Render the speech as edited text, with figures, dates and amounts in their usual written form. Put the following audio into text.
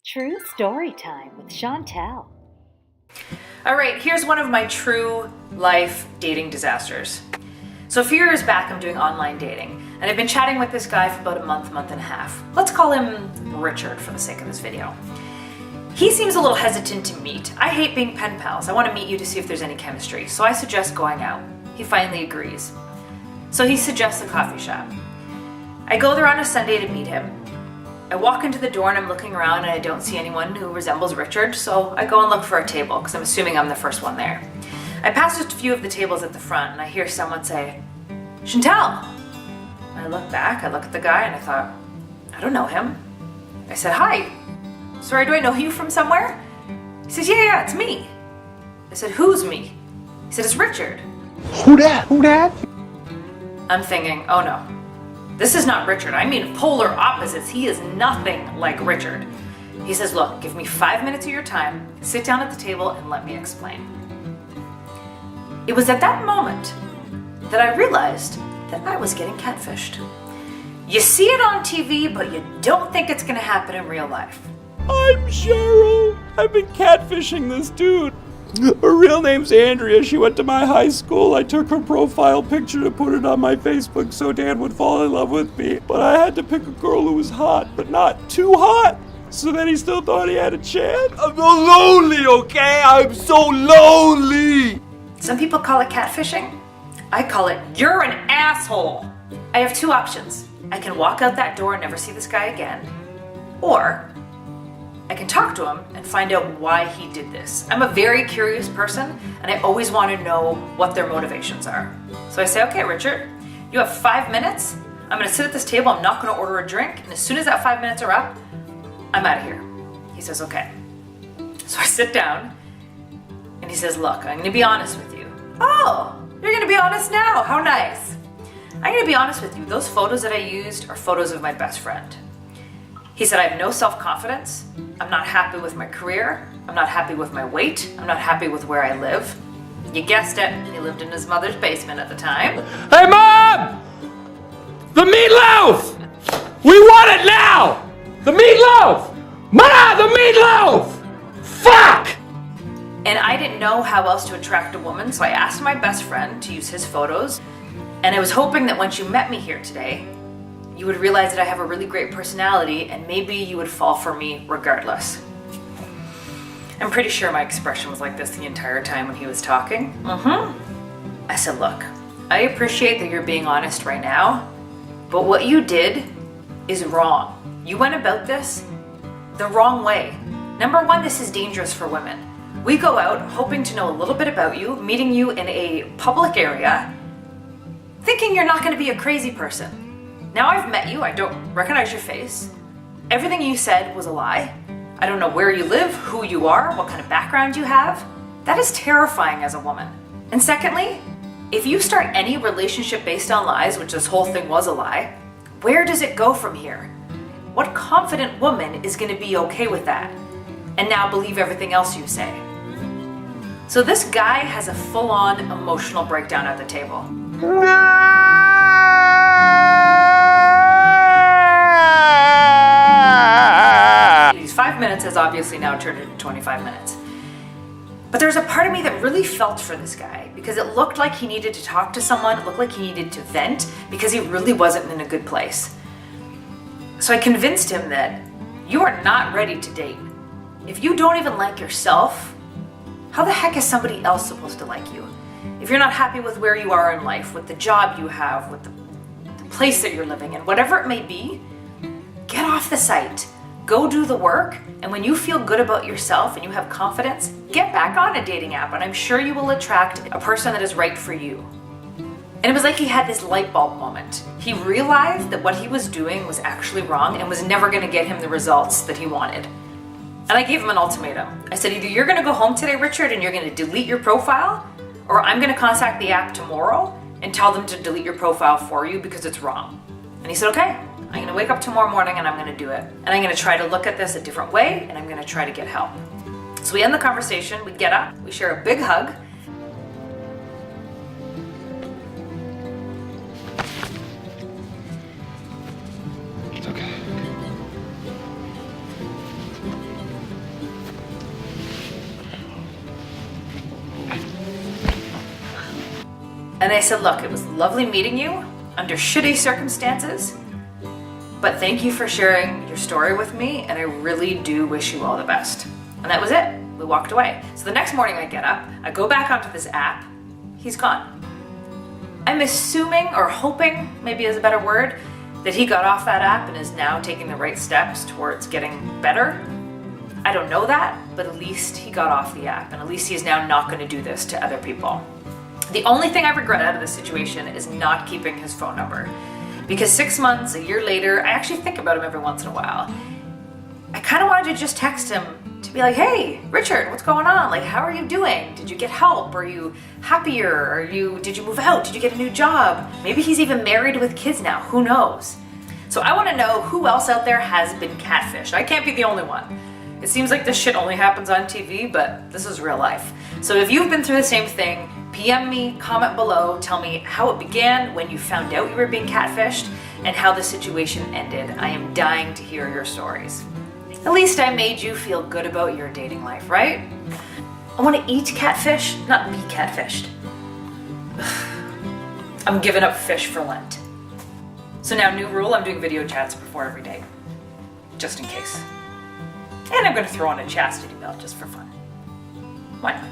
True Story Time with Chantel. All right, here's one of my true life dating disasters. So a few years back, I'm doing online dating, and I've been chatting with this guy for about a month and a half. Let's call him Richard for the sake of this video. He seems a little hesitant to meet. I hate being pen pals. I want to meet you to see if there's any chemistry, so I suggest going out. He finally agrees. So he suggests a coffee shop. I go there on a Sunday to meet him. I walk into the door and I'm looking around and I don't see anyone who resembles Richard, so I go and look for a table because I'm assuming I'm the first one there. I pass just a few of the tables at the front and I hear someone say, "Chantel!" I look back, I look at the guy and I thought, I don't know him. I said, "Hi, sorry, do I know you from somewhere?" He says, yeah, it's me. I said, "Who's me?" He said, "It's Richard." Who that? I'm thinking, oh no. This is not Richard. I mean polar opposites. He is nothing like Richard. He says, "Look, give me 5 minutes of your time, sit down at the table and let me explain." It was at that moment that I realized that I was getting catfished. You see it on TV, but you don't think it's gonna happen in real life. I'm Cheryl. I've been catfishing this dude. Her real name's Andrea. She went to my high school. I took her profile picture to put it on my Facebook so Dan would fall in love with me. But I had to pick a girl who was hot, but not too hot. So then he still thought he had a chance. I'm so lonely, okay? I'm so lonely. Some people call it catfishing. I call it, you're an asshole. I have two options. I can walk out that door and never see this guy again, or I can talk to him and find out why he did this. I'm a very curious person and I always want to know what their motivations are. So I say, "Okay, Richard, you have 5 minutes. I'm going to sit at this table. I'm not going to order a drink. And as soon as that 5 minutes are up, I'm out of here." He says, "Okay." So I sit down and he says, "Look, I'm going to be honest with you." "Oh, you're going to be honest now. How nice." "I'm going to be honest with you. Those photos that I used are photos of my best friend." He said, "I have no self-confidence. I'm not happy with my career. I'm not happy with my weight. I'm not happy with where I live." You guessed it. He lived in his mother's basement at the time. Hey, Mom! The meatloaf! We want it now! The meatloaf! Ma, the meatloaf! Fuck! And I didn't know how else to attract a woman, so I asked my best friend to use his photos. And I was hoping that once you met me here today, you would realize that I have a really great personality and maybe you would fall for me regardless. I'm pretty sure my expression was like this the entire time when he was talking. I said, "Look, I appreciate that you're being honest right now, but what you did is wrong. You went about this the wrong way. Number one, this is dangerous for women. We go out hoping to know a little bit about you, meeting you in a public area, thinking you're not going to be a crazy person. Now I've met you, I don't recognize your face. Everything you said was a lie. I don't know where you live, who you are, what kind of background you have. That is terrifying as a woman. And secondly, if you start any relationship based on lies, which this whole thing was a lie, where does it go from here? What confident woman is going to be okay with that and now believe everything else you say?" So this guy has a full-on emotional breakdown at the table. These 5 minutes has obviously now turned into 25 minutes. But there's a part of me that really felt for this guy because it looked like he needed to talk to someone, it looked like he needed to vent because he really wasn't in a good place. So I convinced him that you are not ready to date. If you don't even like yourself, how the heck is somebody else supposed to like you? If you're not happy with where you are in life, with the job you have, with the place that you're living in, whatever it may be, get off the site. Go do the work, and when you feel good about yourself and you have confidence, get back on a dating app, and I'm sure you will attract a person that is right for you. And it was like he had this light bulb moment. He realized that what he was doing was actually wrong and was never going to get him the results that he wanted. And I gave him an ultimatum. I said, either you're going to go home today, Richard, and you're going to delete your profile, or I'm going to contact the app tomorrow and tell them to delete your profile for you because it's wrong. And he said, "Okay, I'm going to wake up tomorrow morning and I'm going to do it. And I'm going to try to look at this a different way and I'm going to try to get help." So we end the conversation, we get up, we share a big hug. It's okay. And I said, look, it was lovely meeting you under shitty circumstances, but thank you for sharing your story with me, and I really do wish you all the best. And that was it. We walked away. So the next morning I get up, I go back onto this app, he's gone. I'm assuming, or hoping, maybe is a better word, that he got off that app and is now taking the right steps towards getting better. I don't know that, but at least he got off the app, and at least he's now not going to do this to other people. The only thing I regret out of this situation is not keeping his phone number. Because 6 months, a year later, I actually think about him every once in a while. I kind of wanted to just text him to be like, hey, Richard, what's going on? Like, how are you doing? Did you get help? Are you happier? Did you move out? Did you get a new job? Maybe he's even married with kids now. Who knows? So I want to know who else out there has been catfished. I can't be the only one. It seems like this shit only happens on TV, but this is real life. So if you've been through the same thing, PM me, comment below, tell me how it began, when you found out you were being catfished, and how the situation ended. I am dying to hear your stories. At least I made you feel good about your dating life, right? I want to eat catfish, not be catfished. I'm giving up fish for Lent. So now, new rule, I'm doing video chats before every date, just in case. And I'm going to throw on a chastity belt just for fun. Why not?